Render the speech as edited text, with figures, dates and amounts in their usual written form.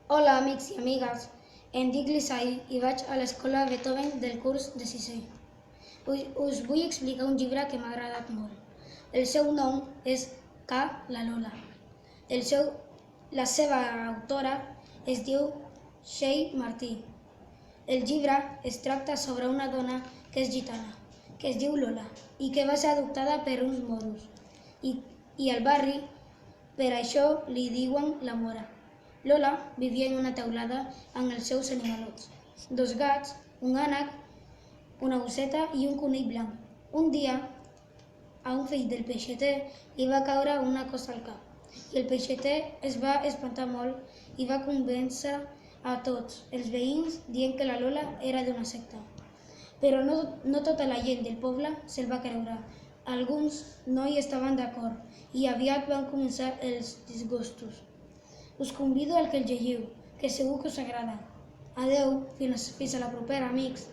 Hola, amics i amigues. Em dic Lisai i vaig a l'escola Beethoven del curs de sisè. Us vull explicar un llibre que m'ha agradat molt. El seu nom és Ca la Lola. La seva autora es diu Txell Martí. El llibre es tracta sobre una dona que és gitana, que es diu Lola i que va ser adoptada per uns moros. I al barri per això li diuen la Mora. Lola vivia en una teulada amb els seus animalots, 2 gats, un ànec, una gosseta i un conill blanc. Un dia, a un fill del peixater li va caure una cosa al cap i el peixater es va espantar molt i va convèncer a tots els veïns dient que la Lola era d'una secta. Però no tota la gent del poble se'l va creure. Alguns no hi estaven d'acord i aviat van començar els disgustos. Us convido a que el llegiu, que segur que us agrada. Adeu, fins a la propera, amics.